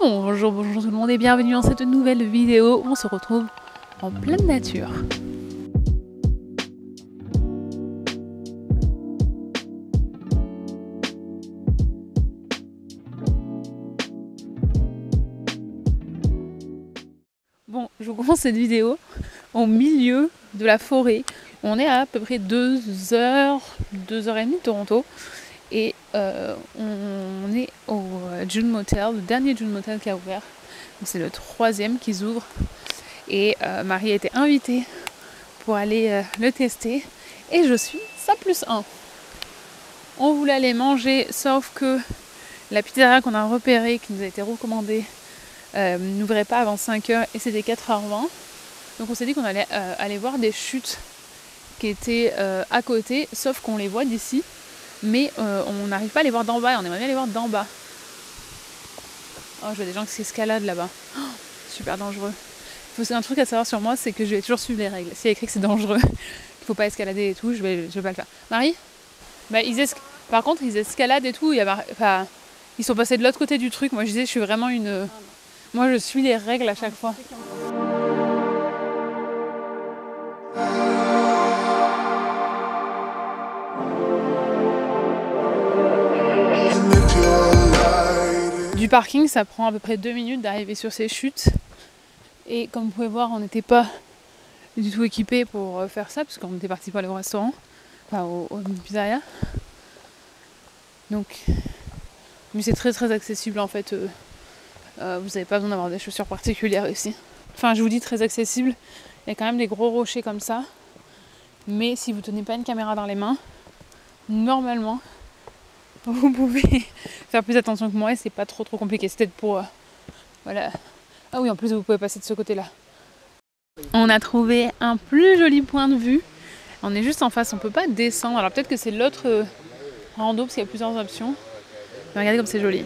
Bonjour tout le monde et bienvenue dans cette nouvelle vidéo où on se retrouve en pleine nature. Bon, je vous commence cette vidéo au milieu de la forêt. On est à peu près 2h30 de Toronto. Et on est au June Motel, le dernier June Motel qui a ouvert. C'est le 3e qui s'ouvre. Et Marie a été invitée pour aller le tester. Et je suis sa +1. On voulait aller manger, sauf que la pizzeria qu'on a repérée, qui nous a été recommandée, n'ouvrait pas avant 5h et c'était 4h20. Donc on s'est dit qu'on allait aller voir des chutes qui étaient à côté, sauf qu'on les voit d'ici. Mais on n'arrive pas à les voir d'en bas et on aimerait bien les voir d'en bas. Oh, je vois des gens qui s'escaladent là-bas. Oh, super dangereux. C'est un truc à savoir sur moi, c'est que je vais toujours suivre les règles. S'il y a écrit que c'est dangereux, qu'il ne faut pas escalader et tout, je vais pas le faire. Marie, bah, par contre, ils escaladent et tout. Ils sont passés de l'autre côté du truc. Moi, je disais, je suis vraiment une... Moi, je suis les règles à chaque fois. Du parking, ça prend à peu près 2 minutes d'arriver sur ces chutes. Et comme vous pouvez voir, on n'était pas du tout équipés pour faire ça, parce qu'on était parti pour aller au restaurant, enfin au pizzeria. Donc, mais c'est très accessible en fait. Vous n'avez pas besoin d'avoir des chaussures particulières ici. Enfin, je vous dis très accessible. Il y a quand même des gros rochers comme ça. Mais si vous tenez pas une caméra dans les mains, normalement, vous pouvez faire plus attention que moi et c'est pas trop compliqué. C'est peut-être pour... voilà. Ah oui, en plus vous pouvez passer de ce côté-là. On a trouvé un plus joli point de vue. On est juste en face, on peut pas descendre. Alors peut-être que c'est l'autre rando parce qu'il y a plusieurs options. Mais regardez comme c'est joli.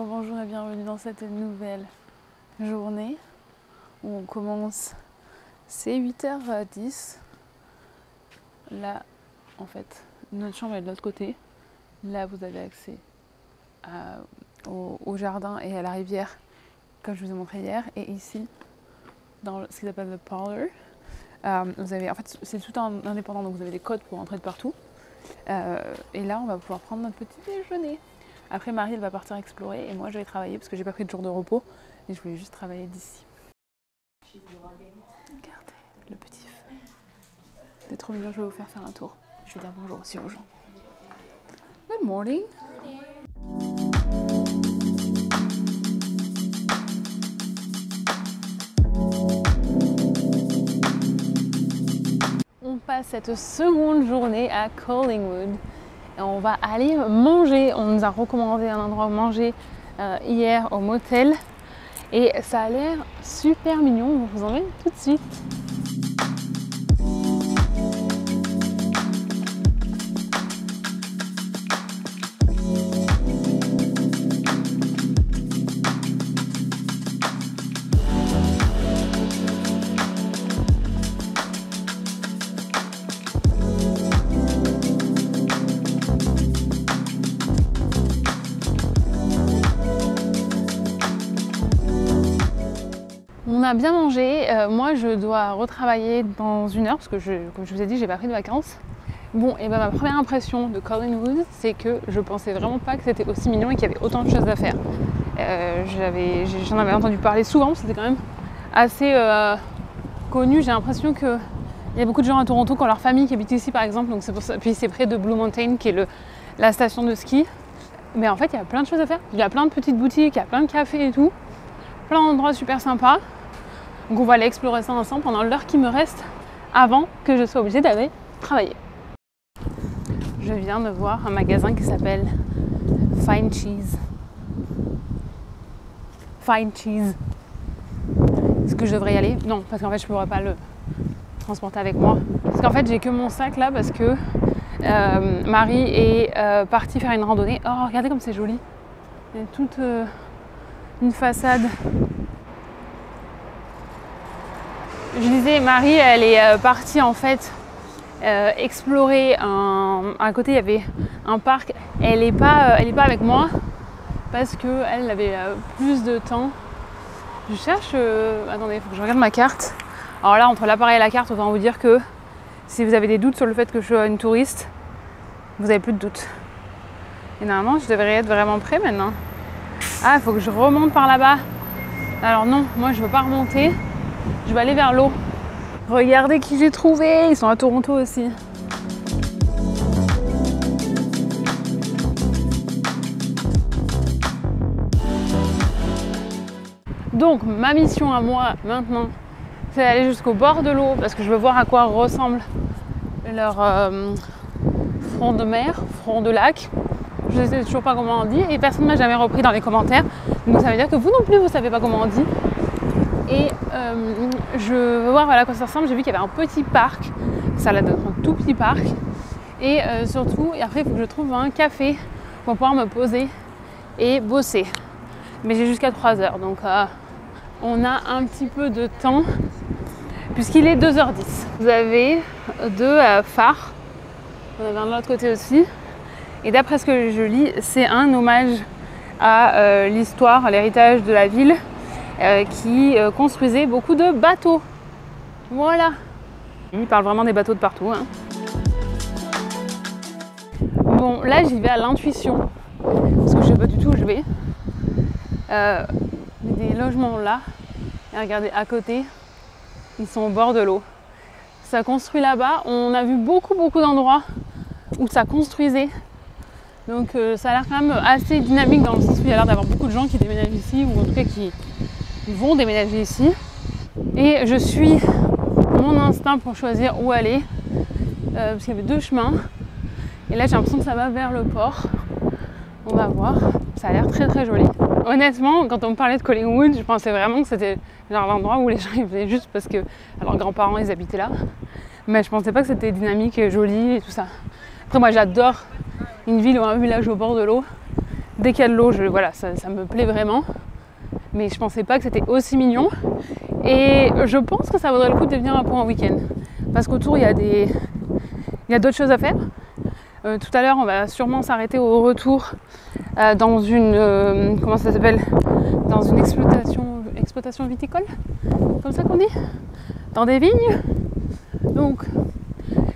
Bonjour et bienvenue dans cette nouvelle journée où on commence, c'est 8h10. Là, en fait, notre chambre est de l'autre côté. Là, vous avez accès au jardin et à la rivière, comme je vous ai montré hier. Et ici, dans ce qu'ils appellent le parlor, vous avez, en fait, c'est tout indépendant, donc vous avez des codes pour entrer de partout. Et là, on va pouvoir prendre notre petit déjeuner. Après, Marie, elle va partir explorer et moi, je vais travailler parce que j'ai pas pris de jour de repos et je voulais juste travailler d'ici. Regardez le petit feu. C'est trop mignon, je vais vous faire un tour. Je vais dire bonjour aussi aux gens. Good morning. on passe cette seconde journée à Collingwood et on va aller manger. On nous a recommandé un endroit où manger hier au motel et ça a l'air super mignon. Je vous emmène tout de suite. On a bien mangé, moi je dois retravailler dans 1 heure parce que comme je vous ai dit, j'ai pas pris de vacances. Bon, et ben ma première impression de Collingwood, c'est que je pensais vraiment pas que c'était aussi mignon et qu'il y avait autant de choses à faire. J'en avais entendu parler souvent, c'était quand même assez connu. J'ai l'impression qu'il y a beaucoup de gens à Toronto qui ont leur famille qui habite ici par exemple, donc c'est pour ça. Puis c'est près de Blue Mountain qui est la station de ski. Mais en fait, il y a plein de choses à faire. Il y a plein de petites boutiques, il y a plein de cafés et tout. Plein d'endroits super sympas. Donc on va aller explorer ça ensemble pendant l'heure qui me reste avant que je sois obligée d'aller travailler. Je viens de voir un magasin qui s'appelle Fine Cheese. Fine Cheese. Est-ce que je devrais y aller? Non, parce qu'en fait je ne pourrais pas le transporter avec moi. Parce qu'en fait j'ai que mon sac là parce que Marie est partie faire une randonnée. Oh, regardez comme c'est joli. Il y a toute une façade. Je disais, Marie, elle est partie en fait explorer à côté, il y avait un parc. Elle est pas avec moi parce qu'elle avait plus de temps. Je cherche. Attendez, il faut que je regarde ma carte. Alors là, entre l'appareil et la carte, autant vous dire que si vous avez des doutes sur le fait que je sois une touriste, vous n'avez plus de doutes. Et normalement, je devrais être vraiment près maintenant. Ah, il faut que je remonte par là-bas. Alors non, moi je veux pas remonter. Je vais aller vers l'eau. Regardez qui j'ai trouvé. Ils sont à Toronto aussi. Donc ma mission à moi maintenant, c'est d'aller jusqu'au bord de l'eau parce que je veux voir à quoi ressemble leur front de mer, front de lac. Je ne sais toujours pas comment on dit et personne ne m'a jamais repris dans les commentaires. Donc ça veut dire que vous non plus vous ne savez pas comment on dit. Et je veux voir à quoi ça ressemble. J'ai vu qu'il y avait un petit parc. Ça a l'air d'être un tout petit parc. Et surtout, et après il faut que je trouve un café pour pouvoir me poser et bosser. Mais j'ai jusqu'à 3h. Donc on a un petit peu de temps puisqu'il est 2h10. Vous avez 2 phares. On en a un de l'autre côté aussi. Et d'après ce que je lis, c'est un hommage à l'histoire, à l'héritage de la ville qui construisait beaucoup de bateaux. Voilà. Il parle vraiment des bateaux de partout. Hein. Bon, là j'y vais à l'intuition parce que je sais pas du tout où je vais. Des logements là. Et regardez à côté, ils sont au bord de l'eau. Ça construit là-bas. On a vu beaucoup d'endroits où ça construisait. Donc ça a l'air quand même assez dynamique dans le sens où il y a l'air d'avoir beaucoup de gens qui déménagent ici ou en tout cas qui vont déménager ici. Et je suis mon instinct pour choisir où aller parce qu'il y avait 2 chemins. Et là j'ai l'impression que ça va vers le port. On va voir. Ça a l'air très joli. Honnêtement, quand on me parlait de Collingwood, je pensais vraiment que c'était genre l'endroit où les gens ils venaient juste parce que leurs grands-parents ils habitaient là. Mais je pensais pas que c'était dynamique et joli et tout ça. Après moi j'adore une ville ou un village au bord de l'eau. Dès qu'il y a de l'eau, voilà, ça me plaît vraiment. Mais je pensais pas que c'était aussi mignon. Et je pense que ça vaudrait le coup de venir un peu en week-end. Parce qu'autour, il y a d'autres choses à faire. Tout à l'heure, on va sûrement s'arrêter au retour dans une... comment ça s'appelle? Dans une exploitation viticole. Comme ça qu'on dit? Dans des vignes. Donc,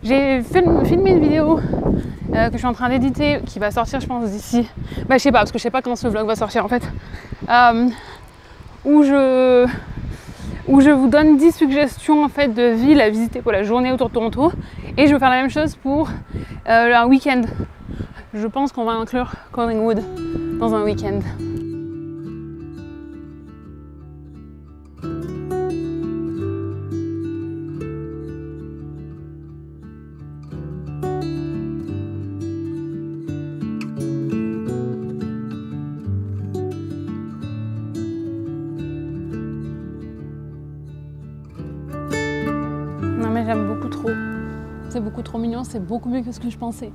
j'ai filmé une vidéo que je suis en train d'éditer, qui va sortir je pense d'ici, je sais pas, parce que je sais pas quand ce vlog va sortir en fait, où je vous donne 10 suggestions en fait de villes à visiter pour la journée autour de Toronto, et je vais faire la même chose pour un week-end. Je pense qu'on va inclure Collingwood dans un week-end. j'aime beaucoup trop. C'est beaucoup trop mignon, c'est beaucoup mieux que ce que je pensais.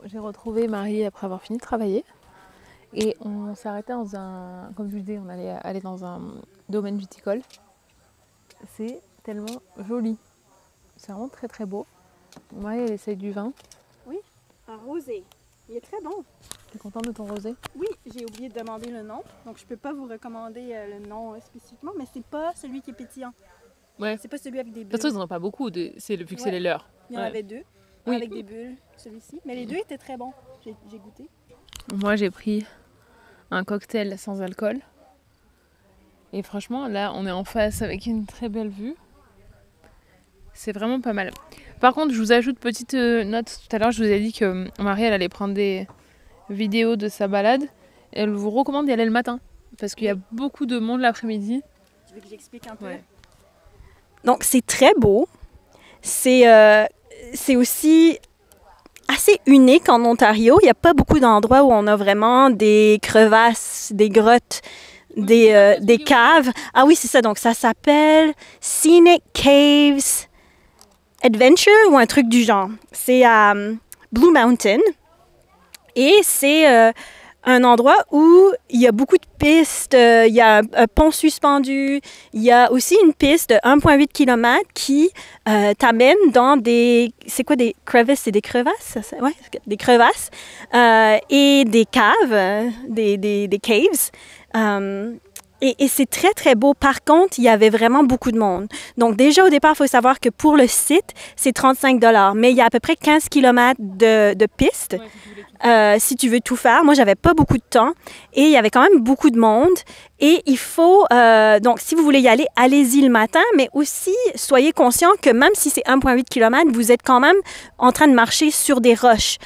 J'ai retrouvé Marie après avoir fini de travailler et on s'est arrêté dans un, comme je vous disais, on allait aller dans un domaine viticole. C'est tellement joli, c'est vraiment très très beau. Marie elle essaye du vin. Oui, un rosé, il est très bon. Tu es contente de ton rosé? Oui, j'ai oublié de demander le nom, donc je peux pas vous recommander le nom spécifiquement, mais c'est pas celui qui est pétillant. Ouais. C'est pas celui avec des bulles. De toute façon ils n'en ont pas beaucoup, vu que c'est les leurs. Il y en avait deux. Oui. Avec des bulles, celui-ci. Mais les deux étaient très bons. J'ai goûté. Moi, j'ai pris un cocktail sans alcool. Et franchement, là, on est en face avec une très belle vue. C'est vraiment pas mal. Par contre, je vous ajoute petite note. Tout à l'heure, je vous ai dit que Marie, elle allait prendre des vidéos de sa balade. Et elle vous recommande d'y aller le matin. Parce qu'il y a beaucoup de monde l'après-midi. Tu veux que j'explique un peu? Ouais. Donc, c'est très beau. C'est aussi assez unique en Ontario. Il n'y a pas beaucoup d'endroits où on a vraiment des crevasses, des grottes, des caves. Ah oui, c'est ça. Donc, ça s'appelle Scenic Caves Adventure ou un truc du genre. C'est à Blue Mountain. Et c'est un endroit où il y a beaucoup de pistes, il y a un pont suspendu, il y a aussi une piste de 1,8 km qui t'amène dans des... C'est quoi des crevices? C'est des crevasses? Ouais, des crevasses et des caves, des caves. Et c'est très, très beau. Par contre, il y avait vraiment beaucoup de monde. Donc, déjà, au départ, il faut savoir que pour le site, c'est 35 $. Mais il y a à peu près 15 km de pistes. Ouais, si tu veux tout faire. Moi, j'avais pas beaucoup de temps. Et il y avait quand même beaucoup de monde. Et il faut... donc, si vous voulez y aller, allez-y le matin. Mais aussi, soyez conscient que même si c'est 1,8 km, vous êtes quand même en train de marcher sur des roches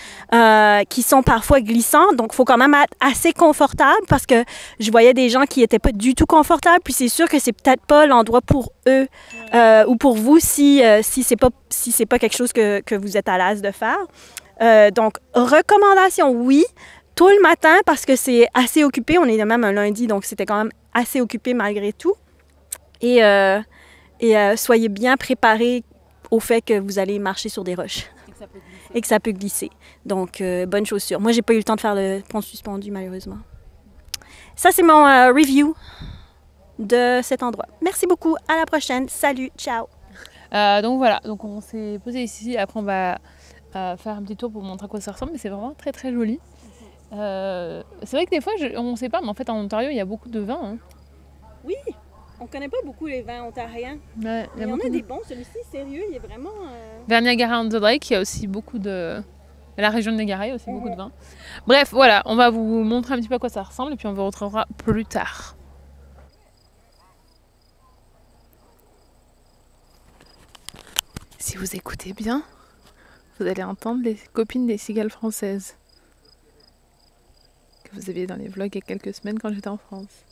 qui sont parfois glissantes. Donc, il faut quand même être assez confortable parce que je voyais des gens qui n'étaient pas du tout confortables. Puis, c'est sûr que c'est peut-être pas l'endroit pour eux ou pour vous si c'est pas quelque chose que vous êtes à l'aise de faire. Donc, recommandation, oui, tôt le matin parce que c'est assez occupé. On est même un lundi, donc c'était quand même assez occupé malgré tout. Et soyez bien préparés au fait que vous allez marcher sur des roches et que ça peut glisser. Donc, bonne chaussure. Moi, j'ai pas eu le temps de faire le pont suspendu, malheureusement. Ça, c'est mon review de cet endroit. Merci beaucoup. À la prochaine. Salut. Ciao. Donc voilà. Donc, on s'est posé ici. Après, on va... faire un petit tour pour vous montrer à quoi ça ressemble, mais c'est vraiment très très joli. C'est vrai que des fois, on ne sait pas, mais en fait en Ontario, il y a beaucoup de vins. Hein. Oui, on ne connaît pas beaucoup les vins ontariens. Ouais, il y en a des bons, celui-ci, sérieux, il est vraiment... Vers Niagara-on-the-Lake, il y a aussi beaucoup de... La région de Niagara, il y a aussi beaucoup de vins. Bref, voilà, on va vous montrer un petit peu à quoi ça ressemble, et puis on vous retrouvera plus tard. Si vous écoutez bien, vous allez entendre les copines des cigales françaises que vous aviez dans les vlogs il y a quelques semaines quand j'étais en France.